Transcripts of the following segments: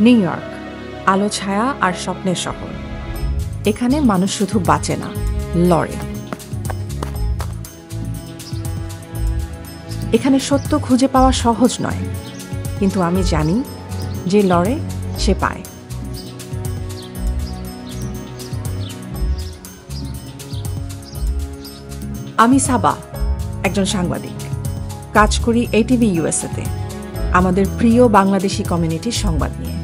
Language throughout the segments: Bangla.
নিউ ইয়র্ক, আলো ছায়া আর স্বপ্নের শহর। এখানে মানুষ শুধু বাঁচে না, লড়ে। এখানে সত্য খুঁজে পাওয়া সহজ নয়, কিন্তু আমি জানি যে লড়ে সে পায়। আমি সাবা, একজন সাংবাদিক। কাজ করি এটিভি ইউএসএতে, আমাদের প্রিয় বাংলাদেশি কমিউনিটির সংবাদ নিয়ে।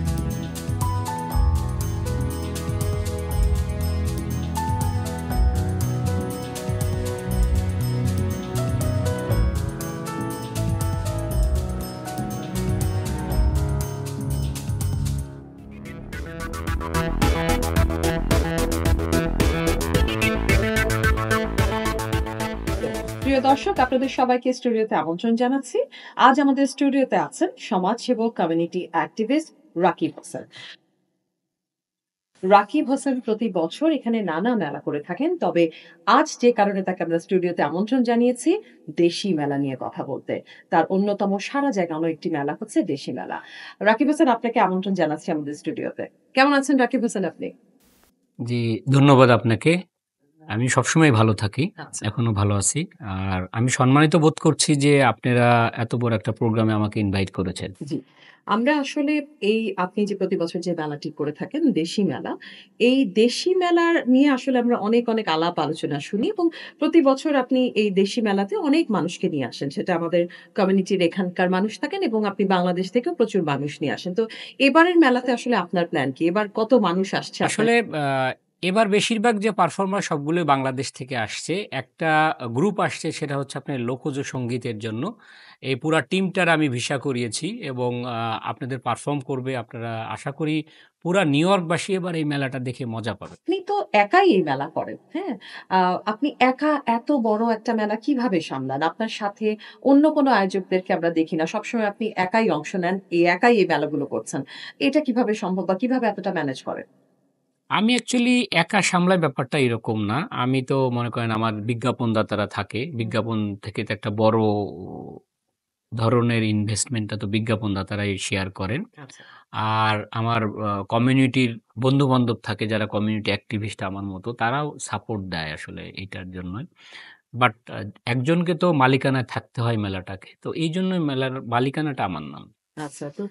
প্রিয় দর্শক, আপনাদের সবাইকে স্টুডিওতে আমন্ত্রণ জানাচ্ছি। আজ আমাদের স্টুডিওতে আছেন সমাজসেবক, কমিউনিটি অ্যাক্টিভিস্ট রাকিব হোসেন। রাকিব হোসেন প্রতি বছর এখানে নানা মেলা করে থাকেন, তবে আজ যে কারণে তাকে আমরা স্টুডিওতে আমন্ত্রণ জানিয়েছি দেশি মেলা নিয়ে কথা বলতে। তার অন্যতম সারা জাগানো একটি মেলা হচ্ছে দেশি মেলা। রাকিব হোসেন, আপনাকে আমন্ত্রণ জানাচ্ছি আমাদের স্টুডিওতে। কেমন আছেন রাকিব হোসেন আপনি? জি, ধন্যবাদ আপনাকে। আমি সবসময় ভালো থাকি, আচ্ছা, এখনো ভালো আছি। আর আমি সম্মানিত বোধ করছি যে আপনারা এত বড় একটা প্রোগ্রামে আমাকে ইনভাইট করেছেন। জি। আমরা আসলে এই আপনি যে প্রতি বছর যে মেলাটি করে থাকেন দেশি মেলা, এই দেশি মেলার নিয়ে আসলে আমরা অনেক আলাপ আলোচনা শুনি এবং প্রতি বছর আপনি এই দেশি মেলাতে অনেক মানুষকে নিয়ে আসেন। সেটা আমাদের কমিউনিটির এখানকার মানুষ থাকেন এবং আপনি বাংলাদেশ থেকেও প্রচুর মানুষ নিয়ে আসেন। তো এবারের মেলাতে আসলে আপনার প্ল্যান কি? এবার কত মানুষ আসছে আপনার? আসলে এবার বেশিরভাগ যে পারফর্মার সবগুলোই বাংলাদেশ থেকে আসছে। একটা গ্রুপ আসছে, সেটা হচ্ছে আপনার লোকজ সঙ্গীতের জন্য। এই পুরা টিমটার আমি ভিসা করিয়েছি এবং আপনাদের পারফর্ম করবে। আপনারা আশা করি পুরা নিউ ইয়র্কবাসী এবার এই মেলাটা দেখে মজা পাবে। আপনি তো একাই এই মেলা করেন, হ্যাঁ? আপনি একা এত বড় একটা মেলা কিভাবে সামলান? আপনার সাথে অন্য কোনো আয়োজকদেরকে আমরা দেখি না। সবসময় আপনি একাই অংশ নেন, একাই এই মেলাগুলো করছেন। এটা কিভাবে সম্ভব বা কিভাবে এতটা ম্যানেজ করেন? আমি অ্যাকচুয়ালি একা সামলাই ব্যাপারটা এরকম না। আমি তো মনে করেন আমার বিজ্ঞাপনদাতারা থাকে। হুম। বিজ্ঞাপন থেকে তো একটা বড় ধরনের ইনভেস্টমেন্টটা তো বিজ্ঞাপনদাতারাই শেয়ার করেন। আচ্ছা। আর আমার কমিউনিটির বন্ধু-বান্ধব থাকে যারা কমিউনিটি অ্যাক্টিভিস্ট আমার মতো, তারাও সাপোর্ট দেয় আসলে এইটার জন্যই। বাট একজনকে তো মালিকানায় থাকতে হয় মেলাটাকে। তো এইজন্যই মেলার মালিকানাটা আমার নাম। আচ্ছা, তো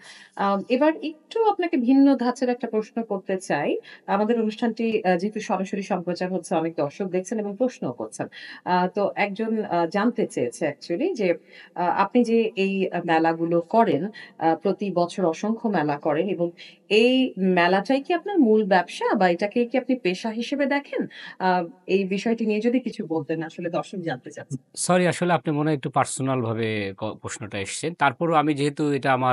এবার একটু আপনাকে ভিন্ন ধাঁচের একটা প্রশ্ন করতে চাই। আমাদের অনুষ্ঠানটি যেহেতু সরাসরি সম্প্রচার হচ্ছে, অনেক দর্শক দেখছেন এবং প্রশ্নও করছেন। তো একজন জানতে চেয়েছে অ্যাকচুয়ালি যে আপনি যে এই মেলাগুলো করেন, প্রতি বছর অসংখ্য মেলা করেন এবং এই মেলাটাই কি আপনার মূল ব্যবসা বা এটাকে কি আপনি পেশা হিসেবে দেখেন? আ এই বিষয়টি নিয়ে যদি কিছু বলতেন, আসলে দর্শক জানতে চাচ্ছে। সরি, আসলে আপনি মনে হয় একটু পার্সোনাল ভাবে প্রশ্নটা এসছে। তারপরেও আমি যেহেতু এটা আমার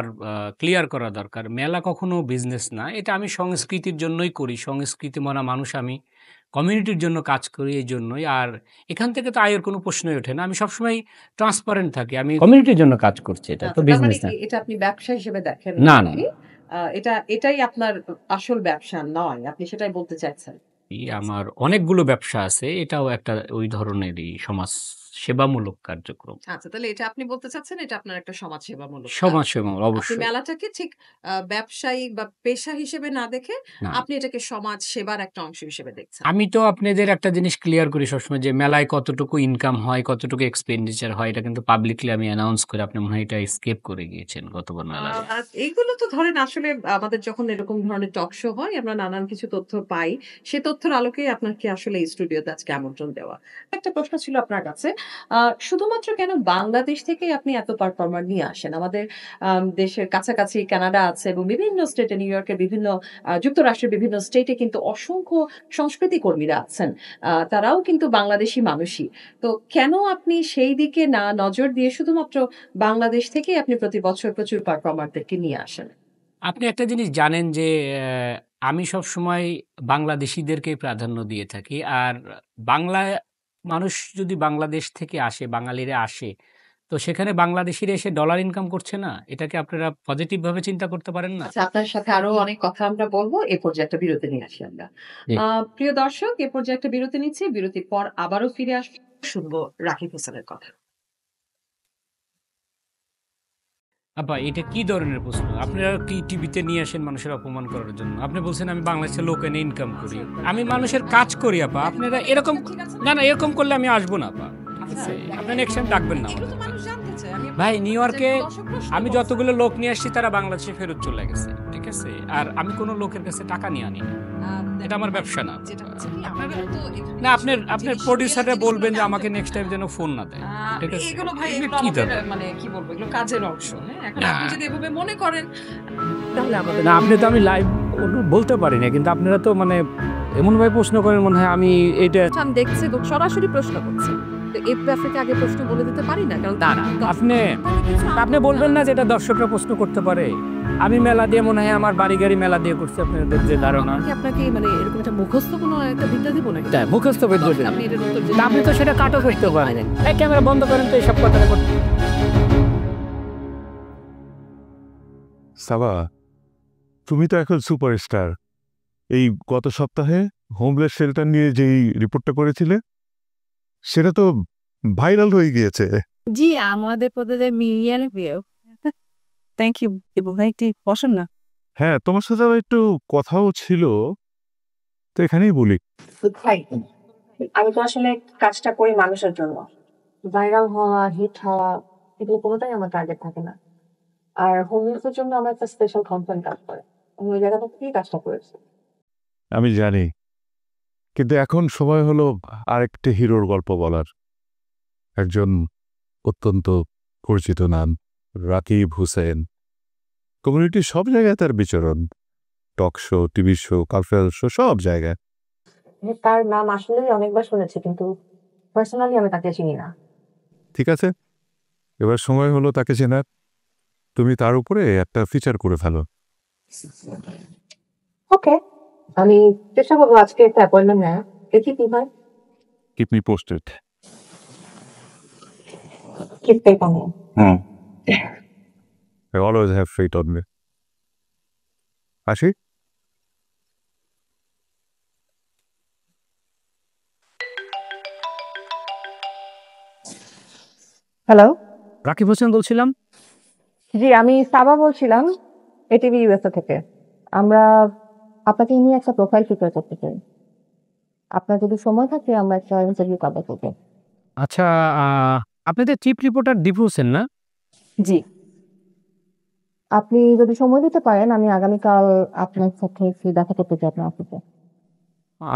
ক্লিয়ার করা দরকার। মেলা কখনো বিজনেস না। এটা আমি সংস্কৃতির জন্যই করি। সংস্কৃতি মানা মানুষ আমি। কমিউনিটির জন্য কাজ করি এইজন্যই। আর এখান থেকে তো আয়ের কোনো প্রশ্নই ওঠে না। আমি সবসময় ট্রান্সপারেন্ট থাকি। আমি কমিউনিটির জন্য কাজ করছি। এটা তো আচ্ছা, তার মানে বিজনেস না। কি এটা আপনি ব্যবসা হিসেবে দেখেন না না, না, আরকি? না। এটাই আপনার আসল ব্যবসা নয়। আপনি সেটাই বলতে চাইছেন। আচ্ছা। আমার অনেকগুলো ব্যবসা আছে। এটাও একটা ওই ধরনেরই সমাজ সেবামূলক কার্যক্রম। আচ্ছা, তাহলে এটা আপনি বলতে চাচ্ছেন এটা আপনার একটা সমাজসেবামূলক কাজ। সমাজসেবা আপনি অবশ্যই। মেলাটাকে ঠিক ব্যবসায়িক বা পেশা হিসেবে না দেখে না। আপনি এটাকে সমাজ সেবার একটা অংশ হিসেবে দেখছেন। আমি তো আপনাদের একটা জিনিস ক্লিয়ার করি সবসময় যে মেলায় কতটুকু ইনকাম হয়, কতটুকু এক্সপেন্ডিচার হয় এটা কিন্তু পাবলিকলি আমি অ্যানাউন্স করি। আপনি মনে হয় এটা স্কেপ করে গিয়েছেন গতবার আ মেলায়। আর এইগুলো তো ধরেন আসলে আমাদের যখন এরকম ধরনের টক শো হয় আমরা নানান কিছু তথ্য পাই। সে তথ্যের আলোকেই আপনাকে আসলে এই স্টুডিওতে আজকে আমন্ত্রণ দেওয়া। একটা প্রশ্ন ছিল আপনার কাছে। আ শুধুমাত্র কেন বাংলাদেশ থেকেই আপনি এত পারফর্মার নিয়ে আসেন? আমাদের দেশের কাছাকাছি কানাডা আছে এবং বিভিন্ন স্টেটে নিউ ইয়র্কের বিভিন্ন যুক্তরাষ্ট্রের বিভিন্ন স্টেটে কিন্তু অসংখ্য সংস্কৃতি কর্মীরা আছেন। তারাও কিন্তু বাংলাদেশী মানুষই। তো কেন আপনি সেই দিকে না নজর দিয়ে শুধুমাত্র বাংলাদেশ থেকেই আপনি প্রতি বছর প্রচুর পারফর্মারদেরকে নিয়ে আসেন? আপনি একটা জিনিস জানেন যে আমি সবসময় বাংলাদেশীদেরকেই প্রাধান্য দিয়ে থাকি। আর বাংলায় মানুষ যদি বাংলাদেশ থেকে আসে, বাঙালিরা আসে, তো সেখানে বাংলাদেশীরা এসে ডলার ইনকাম করছে না? এটাকে আপনারা পজিটিভ ভাবে চিন্তা করতে পারেন না? আচ্ছা, আপনার সাথে আরো অনেক কথা আমরা বলব। এ পর্যায়ে একটা বিরতি নিয়ে আসি আমরা। জি। প্রিয় দর্শক, এ পর্যায়ে একটা বিরতি নিচ্ছি। বিরতির পর আবারও ফিরে আসব। শুনবো রাকিব হোসেনের কথা। আপা এটা কি ধরনের প্রশ্ন? আপনারা কি টিভিতে নিয়ে আসেন মানুষের অপমান করার জন্য? আপনি বলছেন আমি বাংলাদেশের লোক এনে ইনকাম করি, আমি মানুষের কাজ করি আপা। আপনারা এরকম না না এরকম করলে আমি আসবো না আপা। ঠিক আছে, আপনি নেক্সট টাইম ডাকবেন না এগুলো তো আমাকে। মানুষ জানতে চায়। আমি ভাই নিউ ইয়র্কে দর্শকরা আমি শুনবো। যতগুলো লোক নিয়ে আসছি তারা বাংলাদেশে ফেরত চলে গেছে, ঠিক আছে? আর আমি কোনো লোকের কাছে টাকা নিয়ে আনি না, এটা আমার ব্যবসা না। যেটা হচ্ছে কি, আপনারা তো এখানে না আপনার আপনার জিনিস- প্রডিউসাররা জিনিসগুলো বলবেন যে জানতে আমাকে পারে। নেক্সট টাইম যেন ফোন না দেয়, ঠিক আছে? এগুলো ভাই এগুলো এগুলো কি আমাদের দরকার? মানে কি বলবো, এগুলো কাজের অংশ। হ্যাঁ, এখন আপনি না। যদি এভাবে মনে করেন তাহলে আমাদের না, আপনি তো আমি লাইভ বলতে পারি না, কিন্তু আপনারা তো মানে এমনভাবে প্রশ্ন করেন মনে হয় আমি এটা আমি দেখছি তো সরাসরি প্রশ্ন করছে, তো এই ব্যাপারে আগে প্রশ্ন বলে দিতে পারি না, কারণ তারা আপনি আপনি বলবেন না যে এটা দর্শকরা প্রশ্ন করতে পারে। আমি মেলা দিয়ে মনে হয় আমার বাড়ি গাড়ি মেলা দিয়ে করছি, আপনাদের যে ধারণা আপনাকে মানে এরকম একটা মুখস্থ কোনো একটা বিদ্যা দিব নাকি? এটা মুখস্থ বিদ্যুৎ। আপনি এটার উত্তর তা আপনি তো সেটা কাটও করতে পারেন। এই ক্যামেরা বন্ধ করেন তো এইসব কথা করতে। সাবা, তুমি তো এখন সুপারস্টার। এই গত সপ্তাহে হোমলেস শেল্টার নিয়ে যেই রিপোর্টটা করেছিলে সেটা তো ভাইরাল হয়ে গিয়েছে। জি, আমাদের পদে মিলিয়ন ভিউ। Thank you. এবং একটি বসেন না। হ্যাঁ, তোমার সাথে আবার একটু কথাও ছিল, তো এখানেই বলি। ভাই আমি তো আসলে কাজটা করি মানুষের জন্য। ভাইরাল হওয়া, হিট হওয়া এগুলো কোনোটাই আমার টার্গেট থাকে না। আর হোমলেসের জন্য আমার একটা স্পেশাল কনসার্ন কাজ করে। আমি ওই জায়গাটা থেকেই কাজটা করেছি। আমি জানি, কিন্তু এখন সময় হলো আরেকটি হিরোর গল্প বলার। একজন অত্যন্ত পরিচিত নাম, রাকিব হুসেন। কমিউনিটির সব জায়গায় তার বিচরণ, talk show, TV show, cultural show, সব জায়গায়। তার নাম আসলে অনেকবার শুনেছি, কিন্তু পার্সোনালি আমি তাকে চিনি না। ঠিক আছে, এবার সময় হলো তাকে চেনার। তুমি তার উপরে একটা ফিচার করে ফেলো। ওকে, আমি চেষ্টা করবো আজকে একটা অ্যাপয়েন্টমেন্ট নেওয়া। দেখি কি হয়। Keep me posted. Keep pep on me. I always have faith on me. আসি। হ্যালো, রাকিব হোসেন বলছিলাম। জি আমি সাবা বলছিলাম এটিভি ইউএসএ থেকে। আমরা আপনাকে নিয়ে একটা প্রোফাইল প্রিপেয়ার করতে চাই। আপনার যদি সময় থাকে আমরা একটা ইন্টারভিউ কভার করব। আচ্ছা, আপনাদের চিফ রিপোর্টার দীপু হোসেন না? জি, আপনি যদি সময় দিতে পারেন আমি আগামীকাল আপনার সাথে একটু দেখা করতে চাই আপনার অফিসে।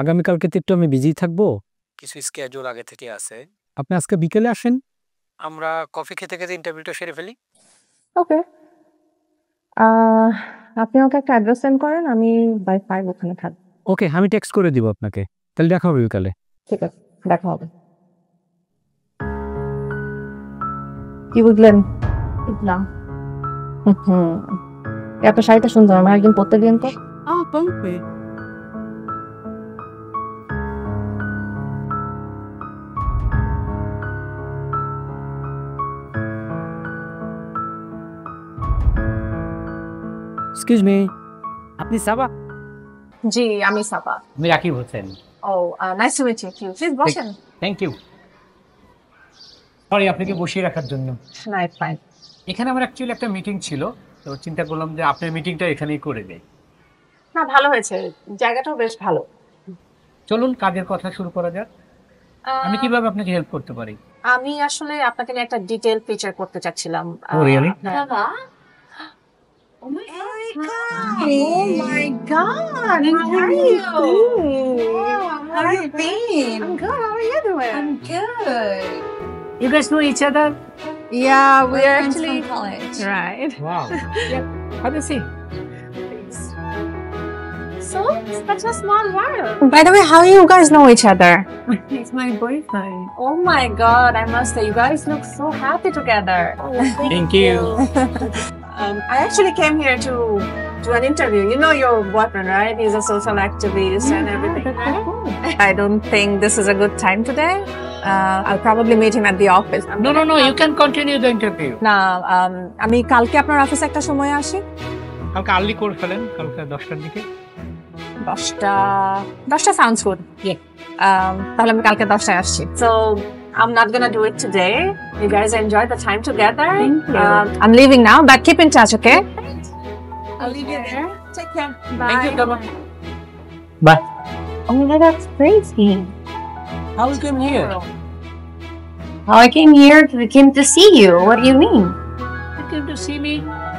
আগামীকালকে তো একটু আমি বিজি থাকবো, কিছু স্কেজুল আগে থেকে আছে। আপনি আজকে বিকেলে আসেন, আমরা কফি খেতে খেতে ইন্টারভিউটা সেরে ফেলি। ওকে, আপনি আমাকে একটা অ্যাড্রেস সেন্ড করেন, আমি বাই 5 ওখানে থাকবো। ওকে, আমি টেক্সট করে দিব আপনাকে। তাহলে দেখা হবে বিকালে। ঠিক আছে, দেখা হবে। কি বুঝলেন? না, আপনার শাড়িটা সুন্দর, আমার একদিন পরতে দিন তো। বলবে এক্সকিউজ মি, আপনি সাবা? জি আমি সাবা। আমি Rakib Hossain. Oh nice to meet you. Please বসেন। Thank you. সরি আপনাকে বসিয়ে রাখার জন্য। না, ইটস ফাইন। এখানে আমার অ্যাকচুয়ালি একটা মিটিং ছিল, তো চিন্তা করলাম যে আপনার মিটিংটা এখানেই করে দেই। না, ভালো হয়েছে, জায়গাটাও বেশ ভালো। চলুন কাজের কথা শুরু করা যাক। আমি কিভাবে আপনাকে হেল্প করতে পারি? আমি আসলে আপনাকে নিয়ে একটা ডিটেইল ফিচার করতে চাচ্ছিলাম। Oh, really? বাবা, Oh my God! How are you? How have you been? I'm good. How are you doing? I'm good. You guys know each other? Yeah, we're friends actually from college. right. Wow. Yeah. Have you seen? So, such a small world. By the way, how you guys know each other? He's my boyfriend. Oh my God! I must say, you guys look so happy together. Thank you. I actually came here to do an interview. You know your boyfriend, right? He's a social activist and everything. Right? I don't think this is a good time today. I'll probably meet him at the office. No. You can continue the interview. না, আমি কালকে আপনার অফিসে একটা সময় আসি। কালকে আর্লি করে ফেলেন, কালকে 10টার দিকে। 10টা সাউন্ডস গুড। তাহলে আমি কালকে 10টায় আসছি। So I'm not gonna do it today. You guys enjoy the time together. Thank you. I'm leaving now, but keep in touch, okay? I'll leave you there. Take care. Thank you, Gabon. Bye. Oh my God, that's crazy. How you came here? Oh, I came here. I came to see you. What do you mean? You came to see me?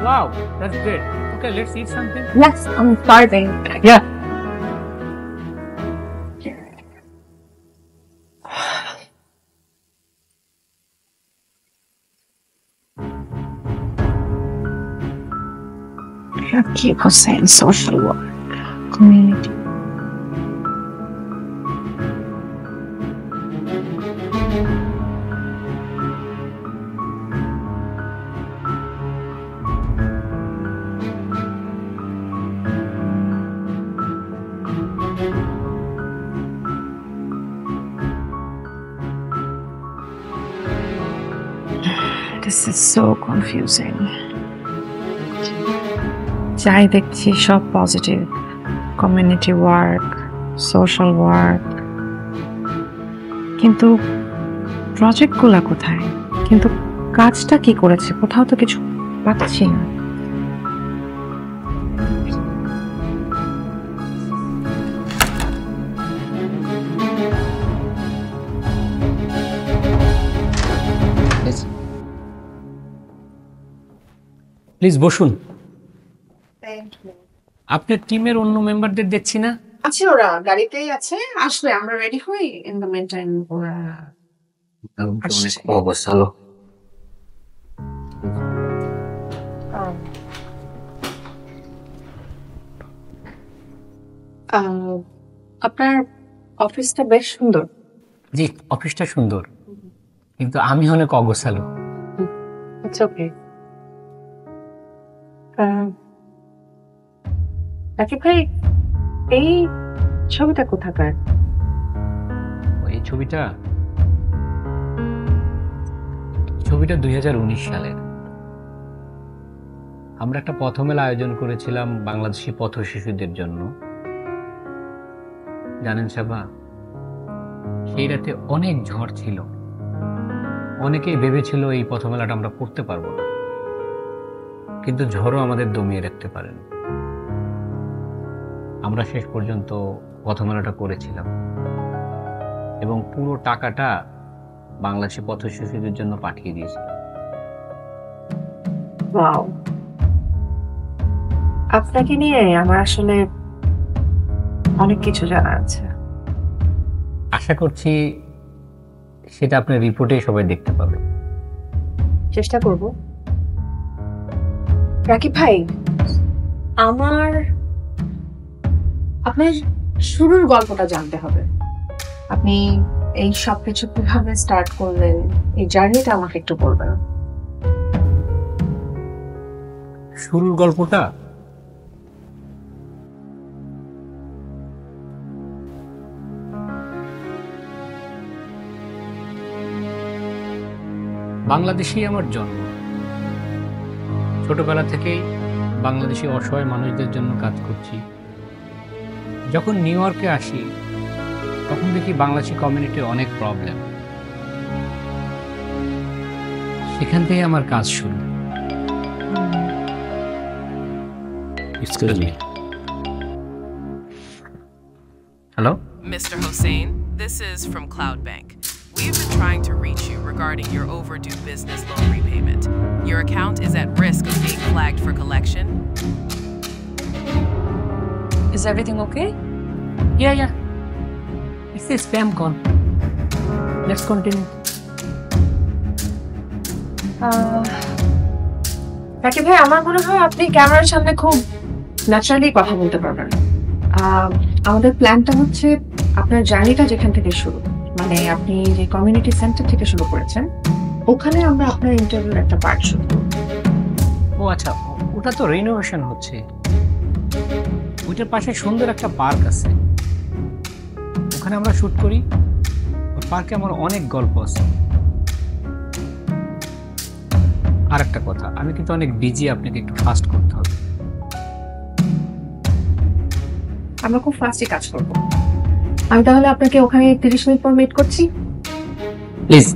Wow, that's great. Okay, let's eat something. Yes, I'm starving. Yeah. Rakib Hussain, social work, community. This is so confusing. যাই দেখছি সব positive, community work, social work, কিন্তু প্রজেক্টগুলো কোথায়? কিন্তু কাজটা কি করেছে? কোথাও তো কিছু পাচ্ছি না। প্লিজ বসুন। আপনার টিমের অন্য মেম্বারদের দেখছি না। আছে, ওরা গাড়িতেই আছে, আসলে আমরা রেডি হই। ইন দ্য মিন টাইম ওরা আসছে। অবস্থা হলো। আপনার অফিসটা বেশ সুন্দর। জি, অফিসটা সুন্দর, কিন্তু আমি অনেক অগোছালো। It's okay. রাকিব ভাই, এই ছবিটা কোথাকার? এই ছবিটা 2019 সালের। আমরা একটা পথমেলা আয়োজন করেছিলাম বাংলাদেশি পথ শিশুদের জন্য। জানেন সাবা, সেই রাতে অনেক ঝড় ছিল। অনেকেই ভেবেছিল এই পথমেলাটা আমরা করতে পারবো না, কিন্তু ঝড়ও আমাদের দমিয়ে রাখতে পারেন। আমরা শেষ পর্যন্ত পথমেলাটা করেছিলাম এবং পুরো টাকাটা বাংলাদেশি পথ শিশুদের জন্য পাঠিয়ে দিয়েছিলাম। ওয়াও, আপনাকে নিয়ে আমার আসলে অনেক কিছু জানার আছে। আশা করছি সেটা আপনার রিপোর্টে সবাই দেখতে পাবে। চেষ্টা করব। রাকিব ভাই, আমার আপনার শুরুর গল্পটা জানতে হবে। আপনি এই সব কিছু কিভাবে স্টার্ট করলেন, এই জার্নিটা আমাকে একটু বলবেন। শুরুর গল্পটা বাংলাদেশেই আমার জন্ম। ছোটবেলা থেকেই বাংলাদেশি অসহায় মানুষদের জন্য কাজ করছি। যখন নিউ ইয়র্কে আসি তখন দেখি বাংলাদেশি কমিউনিটির অনেক প্রবলেম। সেখান থেকে আমার কাজ শুরু। Excuse me. Hello? Mr. Hossain, this is from CloudBank. We've been trying to reach you regarding your overdue business loan repayment. Your account is at risk of being flagged for collection. Is everything okay? Yeah. It's a spam call. Let's continue. Rakib ভাই, আমার মনে হয় আপনি ক্যামেরার সামনে খুব ন্যাচারালি কথা বলতে পারবেন। আমাদের প্ল্যানটা হচ্ছে আপনার জার্নিটা যেখান থেকে শুরু, মানে আপনি যে কমিউনিটি সেন্টার থেকে শুরু করেছেন, ওখানে আমরা আপনার ইন্টারভিউর একটা পার্ট শুরু করব। ও আচ্ছা, ওটা তো রিনোভেশন হচ্ছে। ওইটার পাশে সুন্দর একটা পার্ক আছে, ওখানে আমরা শুট করি। ওই পার্কে আমার অনেক গল্প আছে। আর একটা কথা, আমি কিন্তু অনেক বিজি, আপনাকে একটু ফাস্ট করতে হবে। আমরা খুব ফাস্টই কাজ করব। আমি তাহলে আপনাকে ওখানে 30 মিনিট পর মিট করছি। প্লিজ।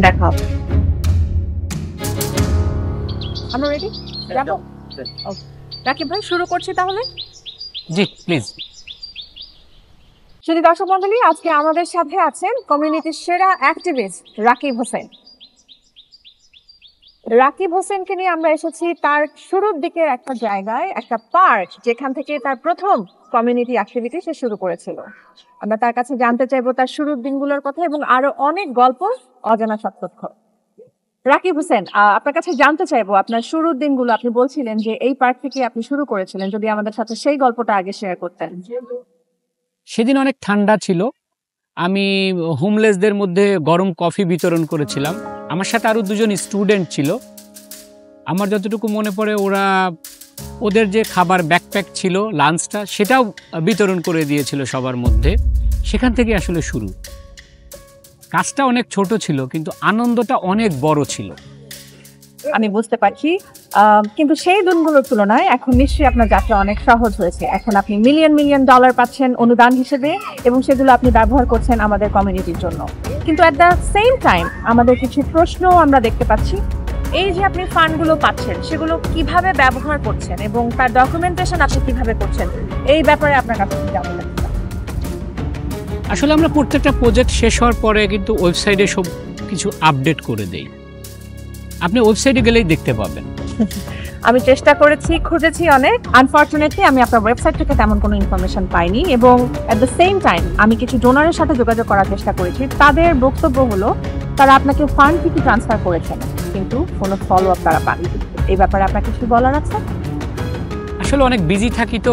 দেখা হবে। আমরা রেডি যাবো? রাকিব ভাই শুরু করছি তাহলে। জি প্লিজ। যদি দর্শক মন্ডলী, আজকে আমাদের সাথে আছেন কমিউনিটির সেরা অ্যাক্টিভিস্ট রাকিব হোসেন। রাকিব হোসেনকে নিয়ে আমরা এসেছি তার শুরুর দিকের একটা জায়গায়, একটা পার্ক, যেখান থেকে তার প্রথম কমিউনিটি অ্যাক্টিভিটি সে শুরু করেছিল। আমরা তার কাছে জানতে চাইবো তার শুরুর দিনগুলোর কথা এবং আরো অনেক গল্প, অজানা সব তথ্য। রাকিব হোসেন, আপনার কাছে জানতে চাইবো আপনার শুরুর দিনগুলো। আপনি বলছিলেন যে এই পার্ক থেকে আপনি শুরু করেছিলেন, যদি আমাদের সাথে সেই গল্পটা আগে শেয়ার করতেন। সেদিন অনেক ঠান্ডা ছিল, আমি হোমলেসদের মধ্যে গরম কফি বিতরণ করেছিলাম। আমার সাথে আরও দুজন স্টুডেন্ট ছিল। আমার যতটুকু মনে পড়ে ওরা ওদের যে খাবার ব্যাকপ্যাক ছিল, লাঞ্চটা, সেটাও বিতরণ করে দিয়েছিল সবার মধ্যে। সেখান থেকে আসলে শুরু। কাজটা অনেক ছোট ছিল কিন্তু আনন্দটা অনেক বড় ছিল। আমি বুঝতে পারছি, কিন্তু সেই দিনগুলোর তুলনায় এখন নিশ্চয়ই আপনার যাত্রা অনেক সহজ হয়েছে। এখন আপনি মিলিয়ন মিলিয়ন ডলার পাচ্ছেন অনুদান হিসেবে এবং সেগুলো আপনি ব্যবহার করছেন আমাদের কমিউনিটির জন্য। কিন্তু অ্যাট দ্য সেম টাইম আমাদের কিছু প্রশ্নও আমরা দেখতে পাচ্ছি। এই যে আপনি ফান্ডগুলো পাচ্ছেন, সেগুলো কিভাবে ব্যবহার করছেন এবং তার ডকুমেন্টেশন আপনি কিভাবে করছেন, এই ব্যাপারে আপনার কাছে কি জানতে লাগছে? আসলে আমরা প্রত্যেকটা প্রজেক্ট শেষ হওয়ার পরে কিন্তু ওয়েবসাইটে সব কিছু আপডেট করে দেই। আপনি ওয়েবসাইটে গেলেই দেখতে পাবেন। আমি চেষ্টা করেছি, খুঁজেছি অনেক। আনফরচুনেটলি আমি আপনার ওয়েবসাইট থেকে তেমন কোনো ইনফরমেশন পাইনি এবং অ্যাট দ্য সেম টাইম আমি কিছু ডোনারের সাথে যোগাযোগ করার চেষ্টা করেছি। তাদের বক্তব্য হলো তারা আপনাকে ফান্ড কিছু ট্রান্সফার করেছেন কিন্তু কোনো ফলো আপ তারা পাননি। এই ব্যাপারে আপনার কিছু বলার আছে? আসলে অনেক বিজি থাকি তো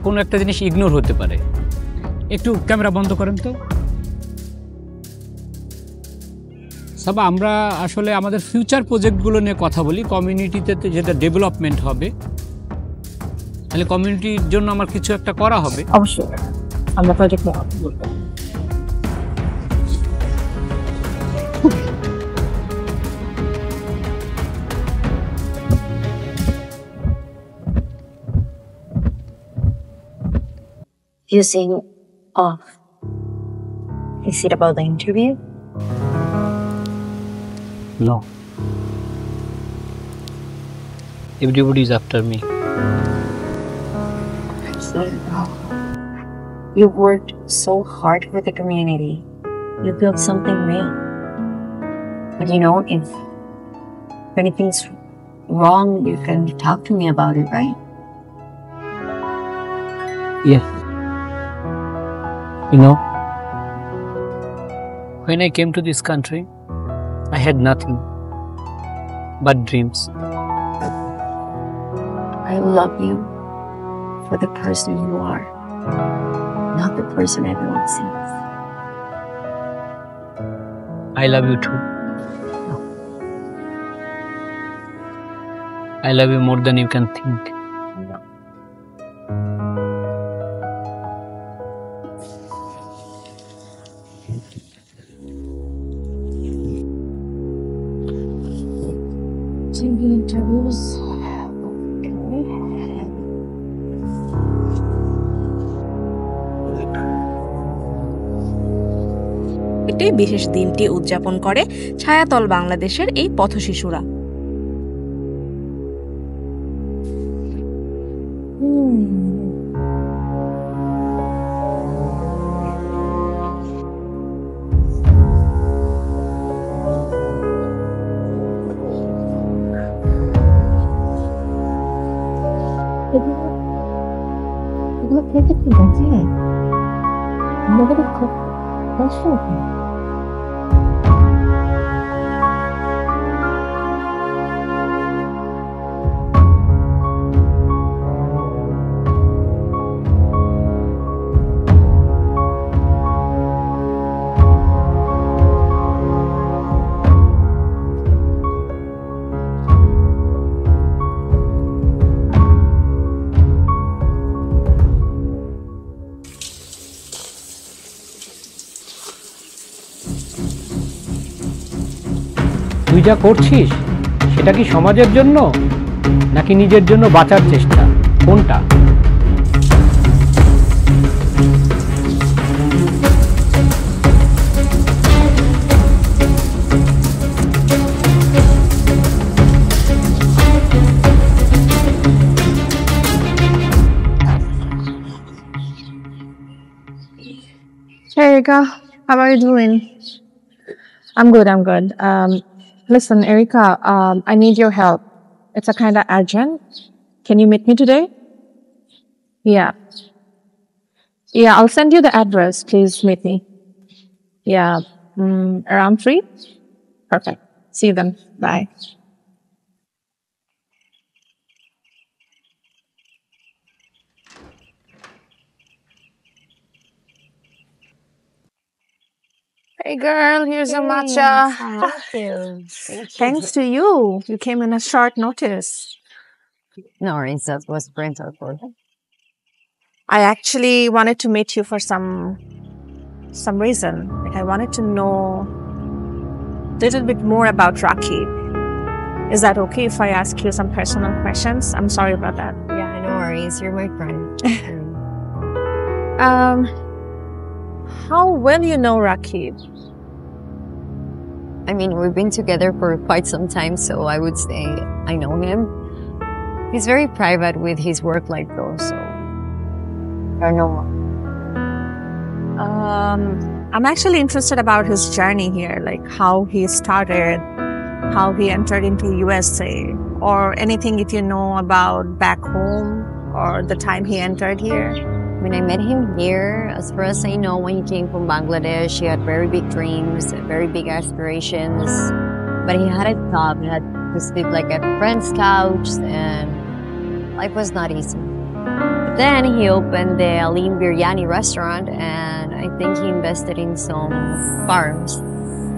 কোনো একটা জিনিস ইগনোর হতে পারে। একটু ক্যামেরা বন্ধ করেন তো। সাবা, আমরা আসলে আমাদের ফিউচার প্রজেক্টগুলো নিয়ে কথা বলি। কমিউনিটিতে যেটা ডেভেলপমেন্ট হবে, তাহলে কমিউনিটির জন্য আমার কিছু একটা করা হবে। অবশ্যই আমরা প্রজেক্ট নিয়ে কথা বলবো। Using off. Is it about the interview? No. Everybody is after me. You worked so hard for the community. You built something real. But you know, if anything's wrong, you can talk to me about it, right? Yes. You know, when I came to this country, I had nothing but dreams. I love you for the person you are, not the person everyone sees. I love you too. I love you more than you can think. TV interviews. এই বিশেষ দিনটি উদযাপন করে ছায়াতল বাংলাদেশের এই পথশিশুরা। এগুলো খেতে ঠিক আছে, আমাদের খুব কষ্ট হবে। তুই যা করছিস সেটা কি সমাজের জন্য নাকি নিজের জন্য বাঁচার চেষ্টা, কোনটা? Erika. How are you doing? I'm good. I'm good. Listen, Erika. I need your help. It's a kind of urgent. Can you meet me today? Yeah. Yeah, I'll send you the address. Please meet me. Yeah. Around 3? Perfect. See you then. Bye. Hey girl, here's your matcha. Thanks to you. You came in a short notice. No worries, that was printed for. I actually wanted to meet you for some reason. Like I wanted to know a little bit more about Rocky. Is that okay if I ask you some personal questions? I'm sorry about that. Yeah, no worries. You're my friend. How well you know Rakib? I mean, we've been together for quite some time, so I would say I know him. He's very private with his work life though, so I don't know. I'm actually interested about his journey here, like how he started, how he entered into USA, or anything if you know about back home or the time he entered here. When I met him here, as far as I know, when he came from Bangladesh, he had very big dreams, very big aspirations. But he had a job, he had to sleep like at friends' couch, and life was not easy. But then he opened the Alim Biryani restaurant, and I think he invested in some farms,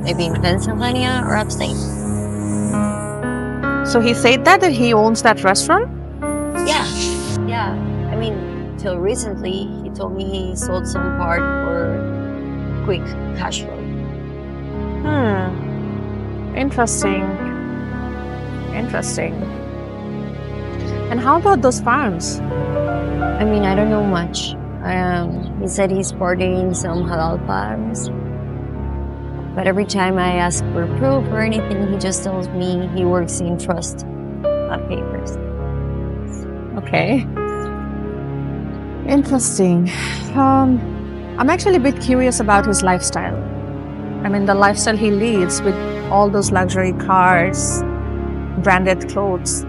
maybe in Pennsylvania or upstate. So he said that he owns that restaurant? Yeah. I mean, till recently, he told me he sold some part for quick cash flow. Interesting. And how about those farms? I mean, I don't know much. He said he's parting in some halal farms. But every time I ask for proof or anything, he just tells me he works in trust, not papers. Okay. Interesting. I'm actually a bit curious about his lifestyle. I mean, the lifestyle he leads with all those luxury cars, branded clothes.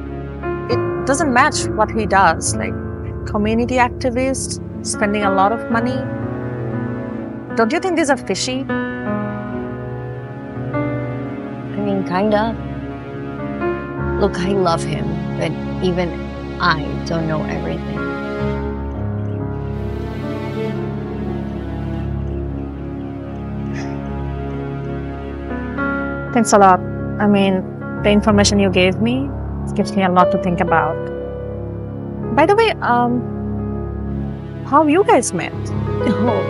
It doesn't match what he does, like community activist, spending a lot of money. Don't you think these are fishy? I mean, kinda. Look, I love him, but even I don't know everything. Thanks a lot. I mean, the information you gave me gives me a lot to think about. By the way, how you guys met? Oh,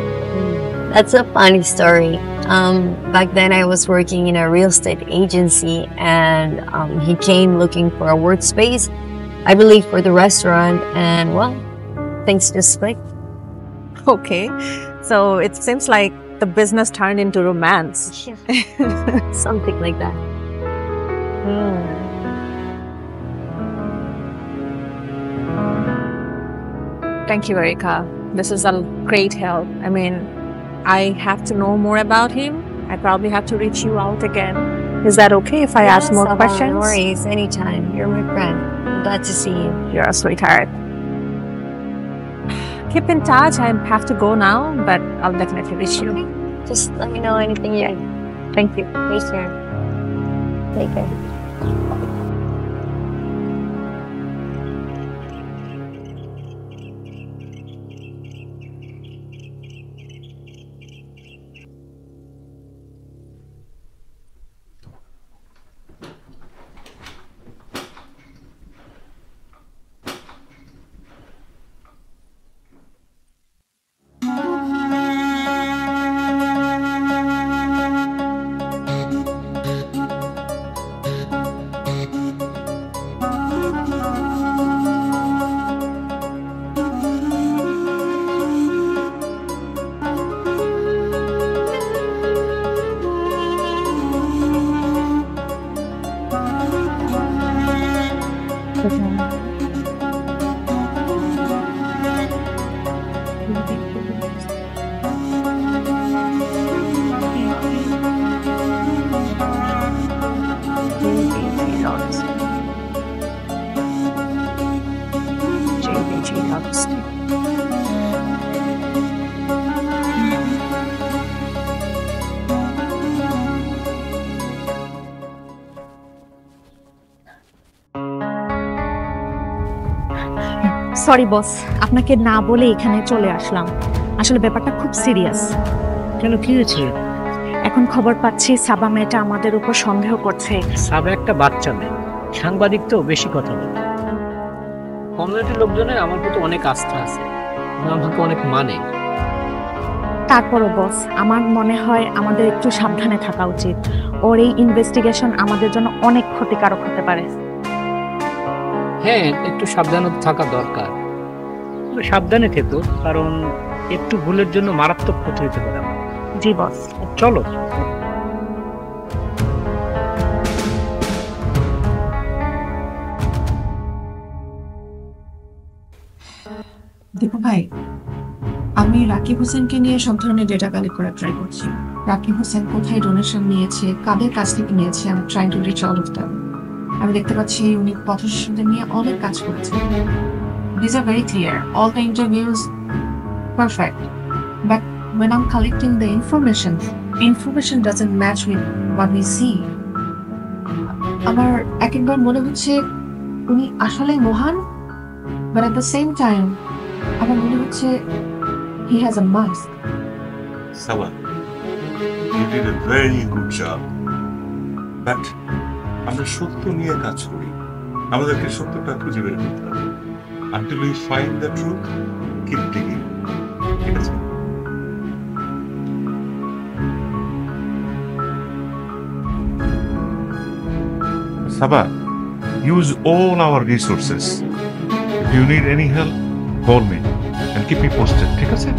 that's a funny story. Back then I was working in a real estate agency, and he came looking for a workspace, I believe for the restaurant, and well, things just clicked. Okay, so it seems like the business turned into romance. Something like that. Thank you, Erika. This is a great help. I mean, I have to know more about him. I probably have to reach you out again. Is that okay if I ask more questions? No worries, anytime. You're my friend. I'm glad to see you. You're a sweetheart. Keep in touch. I have to go now, but I'll definitely reach you. Okay. Just let me know anything you need. Thank you. Take care. Take care. Sorry boss, আপনাকে না বলে এখানে চলে আসলাম। আসলে ব্যাপারটা খুব সিরিয়াস। কেন, কি হয়েছে? এখন খবর পাচ্ছি সাবা মেয়েটা আমাদের উপর সন্দেহ করছে। সাবা একটা বাচ্চা মেয়ে, সাংবাদিক তো বেশি কথা বলে। কমিউনিটির লোকজনের আমার প্রতি অনেক আস্থা আছে, ওরা আমাকে অনেক মানে। তারপরও বস, আমার মনে হয় আমাদের একটু সাবধানে থাকা উচিত। ওর এই ইনভেস্টিগেশন আমাদের জন্য অনেক ক্ষতিকারক হতে পারে। হ্যাঁ, একটু সাবধানে থাকা দরকার। সাবধানে থেকো, কারণ একটু ভুলের জন্য মারাত্মক ক্ষতি হতে পারে। জি বস। চলো। দীপু ভাই, আমি রাকিব হোসেনকে নিয়ে সব ধরনের ডেটা কালেক্ট করার ট্রাই করছি। রাকিব হোসেন কোথায় ডোনেশন নিয়েছে, কাদের কাছ থেকে নিয়েছে, আমি trying to reach all of them. আমি দেখতে পাচ্ছি উনি পথশিশুদের নিয়ে অনেক কাজ করেছেন। These are very clear. All the interviews perfect. But when I'm collecting the information doesn't match with what we see. আমার একবার মনে হচ্ছে উনি আসলে মহান, but at the same time আমার মনে হচ্ছে he has a mask. Saba, you did a very good job. But আমরা সত্য নিয়ে কাজ করি, আমাদেরকে সত্যটা খুঁজে বের করতে হবে। Until we find the truth, keep digging. ঠিক আছে? Saba, use all our resources. If you need any help, call me and keep me posted. ঠিক আছে?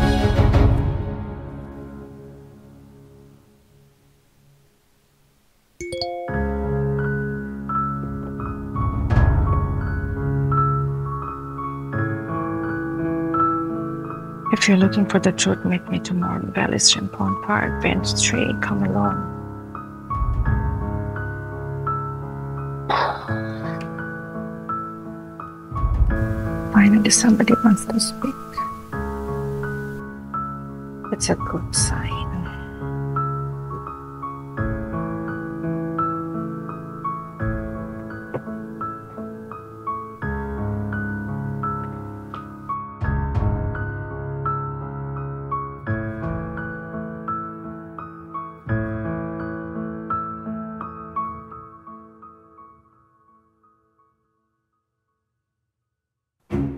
If you're looking for the truth, meet me tomorrow. Valley Stream Pond Park, Bench 3. Come along. Finally, somebody wants to speak. It's a good sign.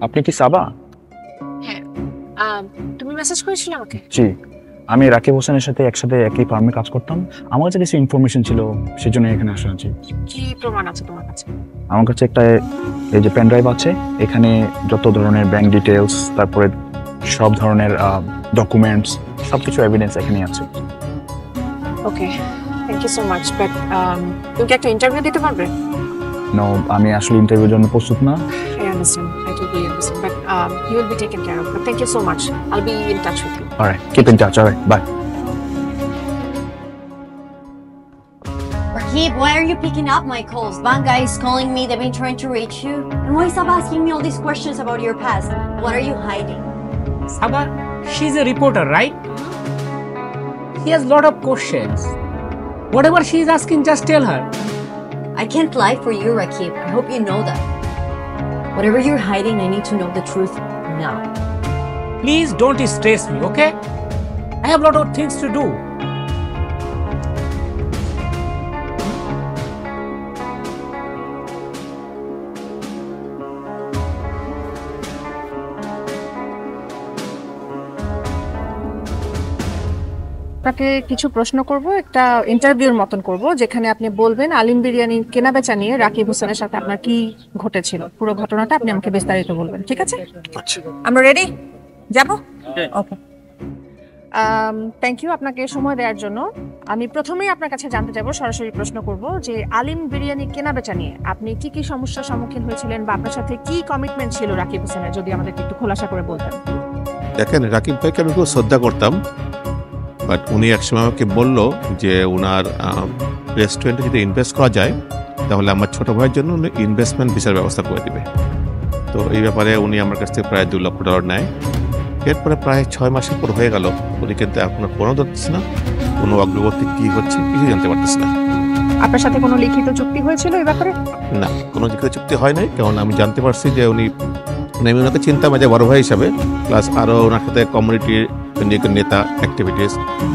আপনি কি সাবা? হ্যাঁ, তুমি মেসেজ করেছিলে আমাকে? জি, আমি রাকিব হোসেনের সাথে একসাথে একই ফার্মে কাজ করতাম। আমার কাছে কিছু ইনফরমেশন ছিল, সেজন্য এখানে আসা হয়েছি। কি প্রমাণ আছে তোমার কাছে? আমার কাছে একটা এই যে পেন ড্রাইভ আছে, এখানে যত ধরনের ব্যাংক ডিটেলস, তারপরে সব ধরনের ডকুমেন্টস, সবকিছু এভিডেন্স এখানে আছে। Okay, thank you so much. But তুমি কি একটা ইন্টারভিউ দিতে পারবে? নো, আমি আসলে ইন্টারভিউর জন্য প্রস্তুত না। I understand. I totally understand. But you will be taken care of. But thank you so much. I'll be in touch with you. All right, keep in touch. All right, bye. Rakib, why are you picking up my calls? One guy is calling me, they've been trying to reach you. And why is Saba asking me all these questions about your past? What are you hiding? Saba, she's a reporter, right? She has a lot of questions. Whatever she is asking, just tell her. I can't lie for you, Rakib. I hope you know that. Whatever you're hiding, I need to know the truth now. Please don't stress me, okay? I have a lot of things to do. আপনাকে কিছু প্রশ্ন করব, একটা ইন্টারভিউর মতন করব, যেখানে আপনি বলবেন আলিম বিরিয়ানি কেনাবেচা নিয়ে রাকিব হোসেনের সাথে আপনার কি ঘটেছিল, পুরো ঘটনাটা আপনি আমাকে বিস্তারিত বলবেন, ঠিক আছে? আমরা রেডি? যাব? ওকে, থ্যাংক ইউ আপনাকে সময় দেওয়ার জন্য। আমি প্রথমেই আপনার কাছে জানতে চাইবো, সরাসরি প্রশ্ন করব যে আলিম বিরিয়ানি কেনাবেচা নিয়ে আপনি কি কি সমস্যার সম্মুখীন হয়েছিলেন বা আপনার সাথে কি কমিটমেন্ট ছিল রাকিব হোসেনের, যদি আমাদেরকে একটু খোলাসা করে বলতেন। দেখেন, রাকিব ভাইকে আমি খুব শ্রদ্ধা করতাম, বাট উনি একসময় আমাকে বললো যে ওনার রেস্টুরেন্টে যদি ইনভেস্ট করা যায় তাহলে আমার ছোটো ভাইয়ের জন্য উনি ইনভেস্টমেন্ট ভিসার ব্যবস্থা করে দেবে। তো এই ব্যাপারে উনি আমার কাছ থেকে প্রায় $2 লক্ষ নেয়। এরপরে প্রায় 6 মাসের পর হয়ে গেল, উনি কিন্তু এখনো কোনো ধরতেছে না, কোনো অগ্রগতি কী হচ্ছে কিছু জানতে পারতেছে না। আপনার সাথে কোনো লিখিত চুক্তি হয়েছিল এই ব্যাপারে? না, কোনো লিখিত চুক্তি হয় নাই, কারণ আমি জানতে পারছি যে উনি মানে আমি ওনাকে চিন্তাম যে বড় ভাই হিসাবে, প্লাস আরও ওনার সাথে কমিউনিটির নেতা অ্যাক্টিভিটিস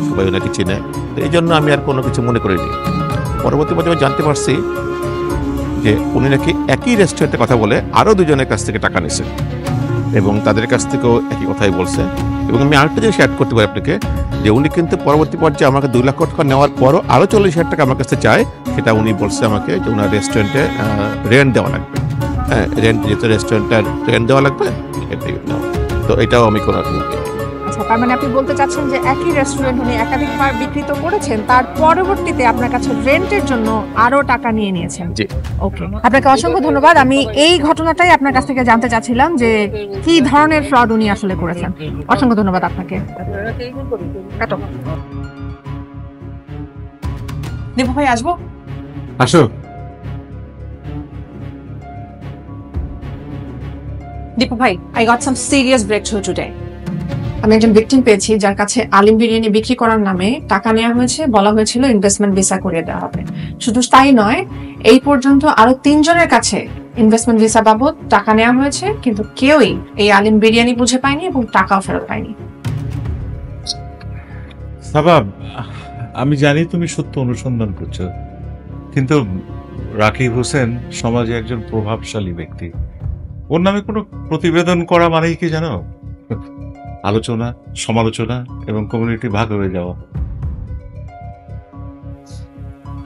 সবাই ওনাকে চিনে, তো এই জন্য আমি আর কোনো কিছু মনে করিনি। পরবর্তী পর্যায়ে জানতে পারছি যে উনি নাকি একই রেস্টুরেন্টে কথা বলে আরও দুজনের কাছ থেকে টাকা নিছে এবং তাদের কাছ থেকেও একই কথাই বলছে। এবং আমি আরেকটা জিনিস অ্যাড করতে পারি আপনাকে, যে উনি কিন্তু পরবর্তী পর্যায়ে আমাকে 2 লাখ টাকা নেওয়ার পরও আরও 40,000 টাকা আমার কাছে চায়। সেটা উনি বলছে আমাকে যে ওনার রেস্টুরেন্টে রেন্ট দেওয়া লাগবে। হ্যাঁ, রেন্ট যেহেতু রেস্টুরেন্টের রেন্ট দেওয়া লাগবে, তো এটাও আমি কোনো। আচ্ছা, তার মানে আপনি বলতে চাচ্ছেন যে একই রেস্টুরেন্ট উনি একাধিকবার বিক্রি তো করেছেন, তার পরবর্তীতে আপনার কাছে রেন্টের জন্য আরো টাকা নিয়ে নিয়েছেন। জি, ওকে, আপনাকে অসংখ্য ধন্যবাদ। আমি এই ঘটনাটাই আপনার কাছ থেকে জানতে চাচ্ছিলাম যে কি ধরনের ফ্রড উনি আসলে করেছেন। অসংখ্য ধন্যবাদ আপনাকে। দীপু ভাই আসবো? আসো। দীপু ভাই, I got some serious breakthrough today. আমি একজন ভিকটিম পেয়েছি যার কাছে আলিম বিরিয়ানি বিক্রি করার নামে টাকা নেওয়া হয়েছে, বলা হয়েছিল ইনভেস্টমেন্ট ভিসা করিয়ে দেওয়া হবে। শুধু তাই নয়, এই পর্যন্ত আরো 3 জনের কাছে ইনভেস্টমেন্ট ভিসা বাবদ টাকা নেওয়া হয়েছে, কিন্তু কেউই এই আলিম বিরিয়ানি বুঝে পায়নি এবং টাকাও ফেরত পায়নি। সাবা, আমি জানি তুমি সত্য অনুসন্ধান করছো, কিন্তু রাকিব হোসেন সমাজে একজন প্রভাবশালী ব্যক্তি। ওর নামে কোনো প্রতিবেদন করা মানেই কি জানো? আলোচনা, সমালোচনা এবং কমিউনিটি ভাগ হয়ে যাওয়া।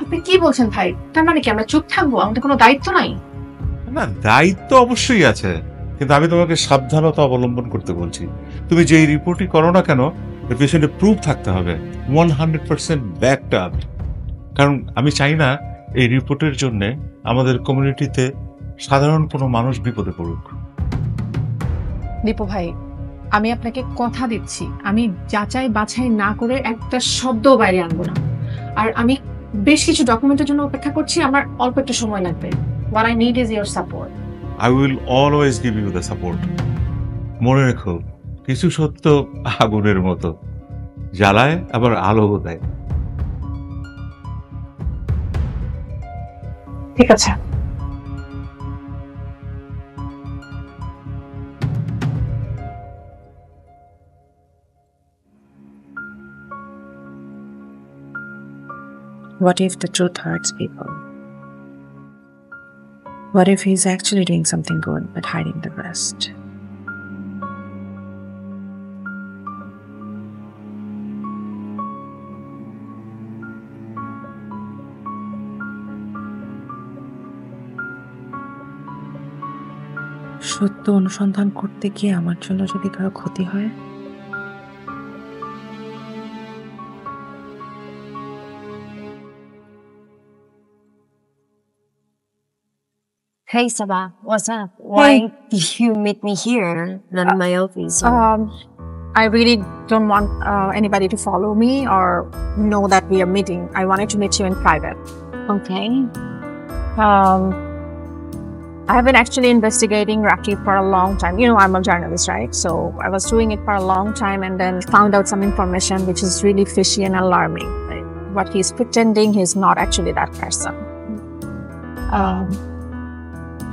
আপনি কি বলছেন ভাই? তার মানে কি আমরা চুপ থাকবো? আমাদের কোনো দায়িত্ব নাই? না, দায়িত্ব অবশ্যই আছে, কিন্তু আমি তোমাকে সাবধানতা অবলম্বন করতে বলছি। তুমি যেই রিপোর্টই করো না কেন, এর পেছনে প্রুফ থাকতে হবে, 100% ব্যাকড আপ। কারণ আমি চাই না এই রিপোর্টের জন্য আমাদের কমিউনিটিতে সাধারণ কোনো মানুষ বিপদে পড়ুক। দীপু ভাই, আমি আপনাকে কথা দিচ্ছি, আমি যাচাই বাছাই না করে একটা শব্দ বাইরে আনবো না। আর আমি বেশ কিছু ডকুমেন্টের জন্য অপেক্ষা করছি, আমার অল্প একটু সময় লাগবে। What I need is your support. I will always give you the support. মনে রেখো, কিছু সত্য আগুনের মতো, জ্বালায় আবার আলো দেয়। ঠিক আছে। What if the truth hurts people? What if he's actually doing something good but hiding the rest? সত্য অনুসন্ধান করতে গিয়ে আমার জন্য যদি কারো ক্ষতি হয়, Hey Sabah, what's up? Why did you meet me here, not in my office? I really don't want anybody to follow me or know that we are meeting. I wanted to meet you in private. Okay. I have been actually investigating Rakib for a long time. You know, I'm a journalist, right? So I was doing it for a long time and then found out some information which is really fishy and alarming. Like, what he's pretending, he's not actually that person.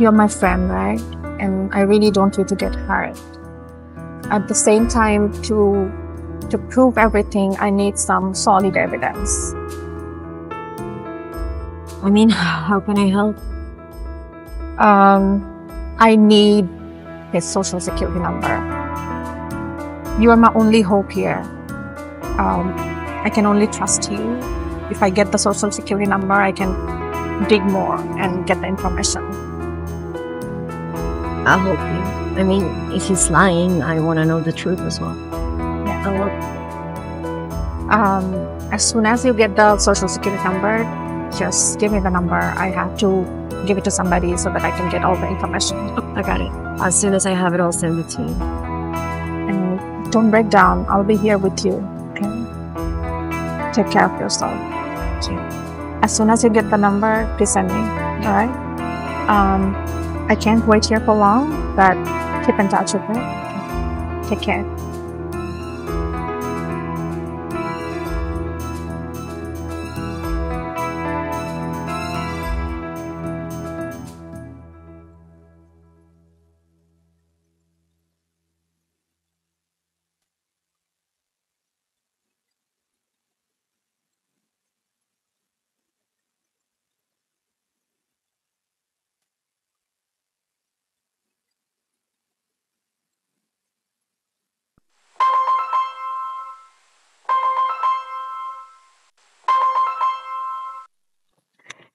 You're my friend, right? And I really don't want you to get hurt. At the same time, to prove everything, I need some solid evidence. I mean, how can I help? I need his social security number. You are my only hope here. I can only trust you. If I get the social security number, I can dig more and get the information. I'll help you. I mean, if he's lying, I want to know the truth as well. Yeah. I'll help. As soon as you get the social security number, just give me the number. I have to give it to somebody so that I can get all the information. I got it. As soon as I have it, I'll send it to you. And don't break down. I'll be here with you. Okay? Take care of yourself. Okay. As soon as you get the number, please send me. All right? I can't wait here for long, but keep in touch with me. Take care.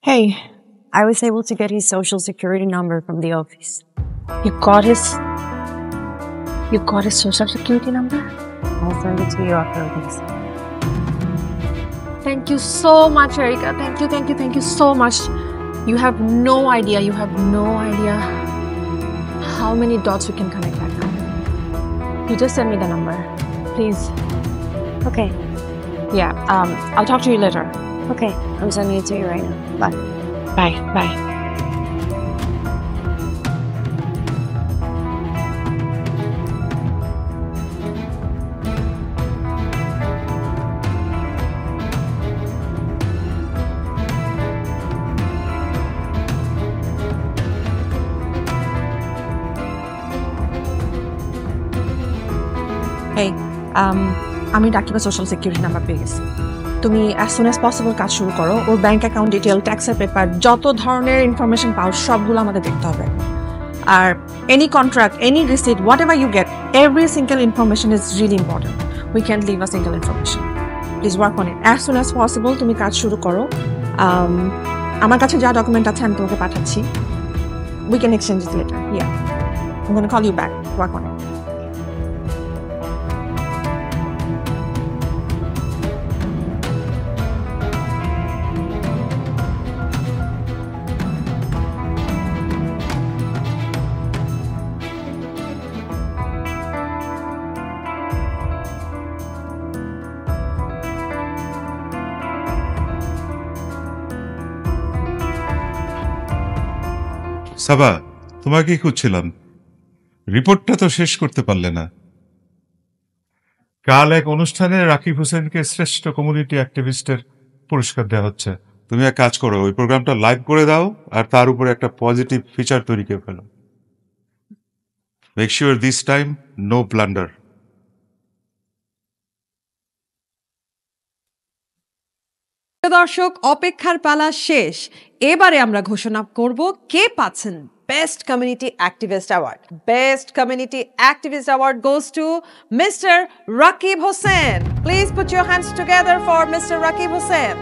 Hey, I was able to get his social security number from the office. You got his social security number? I'll send it to you after this. Thank you so much, Erica. Thank you so much. You have no idea how many dots we can connect right now. You just send me the number, please. Okay. Yeah, I'll talk to you later. Okay, I'm sending it to you right now. Bye. Bye. Hey, আমি ডাক্তারের সোশ্যাল সিকিউরিটি নাম্বার পেয়ে গেছি। তুমি অ্যাজ সুন অ্যাজ পসিবল কাজ শুরু করো। ওর ব্যাংক অ্যাকাউন্ট ডিটেল, ট্যাক্সের পেপার, যত ধরনের ইনফরমেশন পাও সবগুলো আমাদের দেখতে হবে। আর any contract, any receipt, whatever you get, every single information is really important. We can't leave a single information. Please work on it as soon as possible. তুমি কাজ শুরু করো। আমার কাছে যা ডকুমেন্ট আছে আমি তোমাকে পাঠাচ্ছি। We can exchange it letter. Yeah, I am gonna call you back. Work on it. Saba, তোমাকে খুঁজছিলাম। রিপোর্টটা তো শেষ করতে পারলে না। কাল এক অনুষ্ঠানে রাকিব হোসেনকে শ্রেষ্ঠ কমিউনিটি অ্যাক্টিভিস্টের পুরস্কার দেওয়া হচ্ছে। তুমি এক কাজ করো, ওই প্রোগ্রামটা লাইভ করে দাও আর তার উপরে একটা পজিটিভ ফিচার তৈরি করে ফেলো। Make sure this time no blunder. দর্শক, অপেক্ষার পালা শেষ। এবারে আমরা ঘোষণা করব কে পাচ্ছেন best community activist award. Best community activist award goes to mister Rakib Hossain. Please put your hands together for mister Rakib Hossain.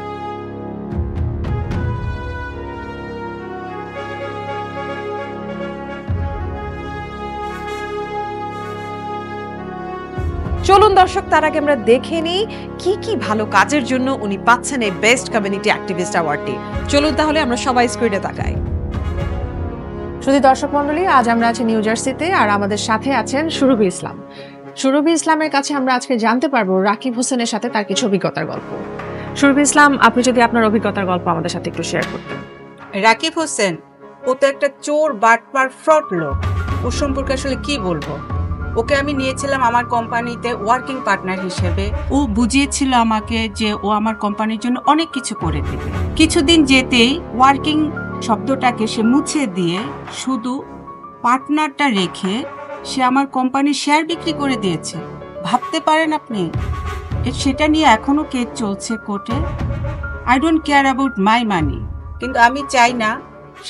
চলুন দর্শক, তার আগে আমরা দেখে নিই কি কি ভালো কাজের জন্য উনি পাচ্ছেন এই বেস্ট কমিউনিটি অ্যাক্টিভিস্ট অ্যাওয়ার্ডটি। চলুন তাহলে আমরা সবাই স্ক্রিনে তাকাই। শুধু দর্শক মন্ডলী, আজ আমরা আছি নিউ জার্সিতে আর আমাদের সাথে আছেন সুরভি ইসলাম। সুরভি ইসলামের কাছে আমরা আজকে জানতে পারবো রাকিব হোসেনের সাথে তার কিছু অভিজ্ঞতার গল্প। সুরভি ইসলাম, আপনি যদি আপনার অভিজ্ঞতার গল্প আমাদের সাথে একটু শেয়ার করতেন। রাকিব হোসেন ও তো একটা চোর, বাটপার, ফ্রড লোক। ওর সম্পর্কে আসলে কি বলবো। ওকে আমি নিয়েছিলাম আমার কোম্পানিতে ওয়ার্কিং পার্টনার হিসেবে। ও বুঝিয়েছিল আমাকে যে ও আমার কোম্পানির জন্য অনেক কিছু করে দেবে। কিছুদিন যেতেই ওয়ার্কিং শব্দটাকে সে মুছে দিয়ে শুধু পার্টনারটা রেখে সে আমার কোম্পানির শেয়ার বিক্রি করে দিয়েছে। ভাবতে পারেন আপনি? সেটা নিয়ে এখনো কেস চলছে কোর্টে। I don't care about my money, কিন্তু আমি চাই না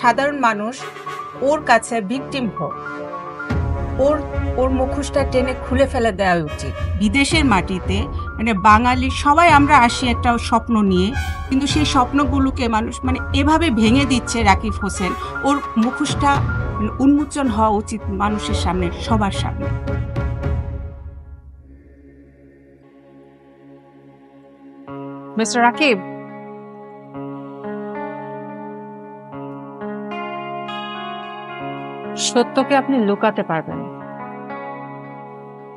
সাধারণ মানুষ ওর কাছে ভিকটিম হোক। ওর মুখোশটা টেনে খুলে ফেলে দেওয়া উচিত। বিদেশের মাটিতে মানে বাঙালি সবাই আমরা আসি একটা স্বপ্ন নিয়ে, কিন্তু সেই স্বপ্নগুলোকে মানুষ মানে এভাবে ভেঙে দিচ্ছে রাকিব হোসেন। ওর মুখোশটা উন্মোচন হওয়া উচিত মানুষের সামনে, সবার সামনে। মিস্টার রাকিব, সত্যকে আপনি লুকাতে পারবেন,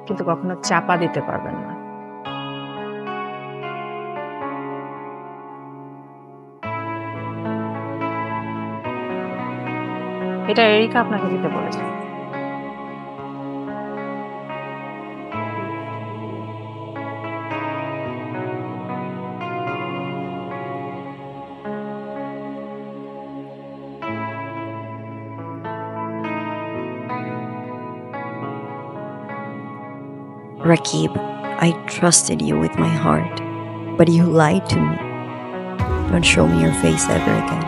কিন্তু কখনো চাপা দিতে পারবেন না। এটা এরিকা আপনাকে দিতে বলেছে। Rakib, I trusted you with my heart, but you lied to me. Don't show me your face ever again.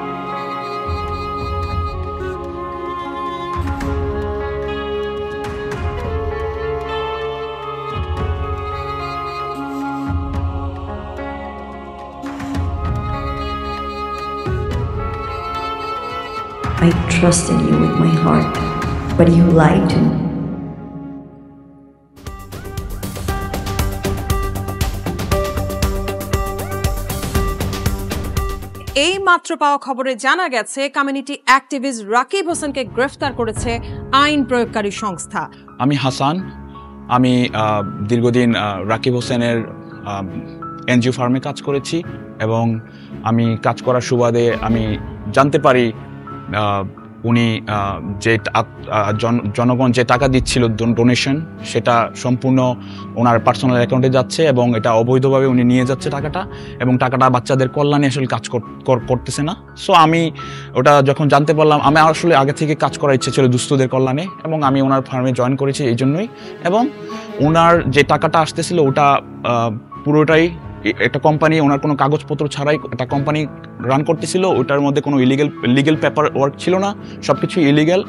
I trusted you with my heart, but you lied to me. এই মাত্র পাওয়া খবরে জানা গেছে কমিউনিটি অ্যাক্টিভিস্ট রাকিব হোসেনকে গ্রেফতার করেছে আইন প্রয়োগকারী সংস্থা। আমি হাসান, আমি দীর্ঘদিন রাকিব হোসেনের এনজিও ফার্মে কাজ করেছি এবং আমি কাজ করার সুবাদে আমি জানতে পারি উনি যে জনগণ যে টাকা দিচ্ছিল ডোনেশন, সেটা সম্পূর্ণ ওনার পার্সোনাল অ্যাকাউন্টে যাচ্ছে এবং এটা অবৈধভাবে উনি নিয়ে যাচ্ছে টাকাটা, এবং টাকাটা বাচ্চাদের কল্যাণে আসলে কাজ করতেছে না। সো আমি ওটা যখন জানতে পারলাম, আমি আসলে আগে থেকে কাজ করার ইচ্ছে ছিল দুস্থদের কল্যাণে, এবং আমি ওনার ফার্মে জয়েন করেছি এই জন্যই। এবং ওনার যে টাকাটা আসতেছিল ওটা পুরোটাই একটা কোম্পানি, ওনার কোনো কাগজপত্র ছাড়াই একটা কোম্পানি রান করতেছিল, ওটার মধ্যে কোনো লিগেল পেপার ওয়ার্ক ছিল না, সবকিছু ইলিগ্যাল।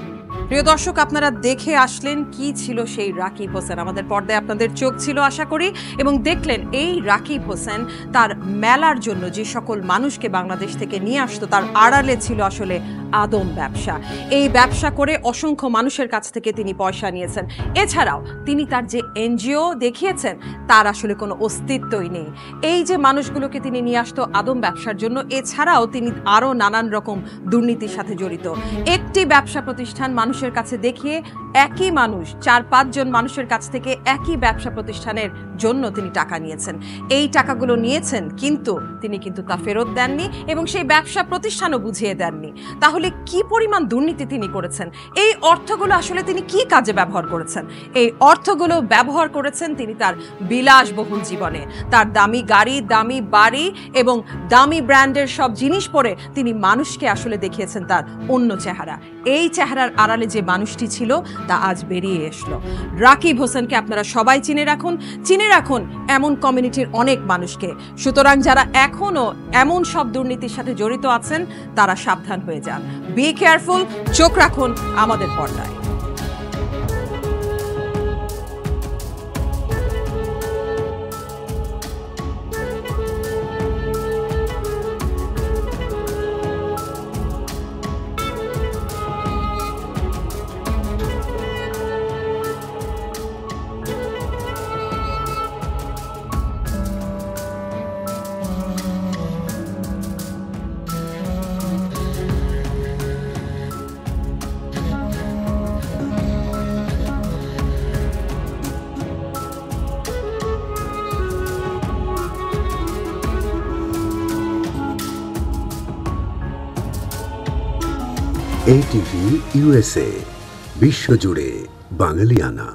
প্রিয় দর্শক, আপনারা দেখে আসলেন কি ছিল সেই রাকিব হোসেন। আমাদের পর্দায় আপনাদের চোখ ছিল আশা করি, এবং দেখলেন এই রাকিব হোসেন তার মেলার জন্য যে সকল মানুষকে বাংলাদেশ থেকে নিয়ে আসতো, তার আড়ালে ছিল আসলে আদম ব্যবসা। এই ব্যবসা করে অসংখ্য মানুষের কাছ থেকে তিনি পয়সা নিয়েছেন। এছাড়াও তিনি তার যে এনজিও দেখিয়েছেন তার আসলে কোনো অস্তিত্বই নেই। এই যে মানুষগুলোকে তিনি নিয়ে আসতো আদম ব্যবসার জন্য, এছাড়াও তিনি আরও নানান রকম দুর্নীতির সাথে জড়িত। একটি ব্যবসা প্রতিষ্ঠান মানুষের কাছে দেখিয়ে একই মানুষ 4-5 জন মানুষের কাছ থেকে একই ব্যবসা প্রতিষ্ঠানের জন্য তিনি টাকা নিয়েছেন। এই টাকাগুলো নিয়েছেন, কিন্তু তিনি তা ফেরত দেননি এবং সেই ব্যবসা প্রতিষ্ঠানও বুঝিয়ে দেননি। তাহলে কি পরিমাণ দুর্নীতি তিনি করেছেন? এই অর্থগুলো আসলে তিনি কি কাজে ব্যবহার করেছেন? এই অর্থগুলো ব্যবহার করেছেন তিনি তার বিলাসবহুল জীবনে। তার দামি গাড়ি, দামি বাড়ি এবং দামি ব্র্যান্ডের সব জিনিস পরে তিনি মানুষকে আসলে দেখিয়েছেন তার অন্য চেহারা। এই চেহারার আড়ালে যে মানুষটি ছিল তা আজ বেরিয়ে এসলো। রাকিব হোসেনকে আপনারা সবাই চিনে রাখুন এমন কমিউনিটির অনেক মানুষকে। সুতরাং যারা এখনো এমন সব দুর্নীতির সাথে জড়িত আছেন তারা সাবধান হয়ে যান। বি কেয়ারফুল, চোখ রাখুন আমাদের পর্দায়। ATV USA বিশ্বজুড়ে বাঙালিয়ানা।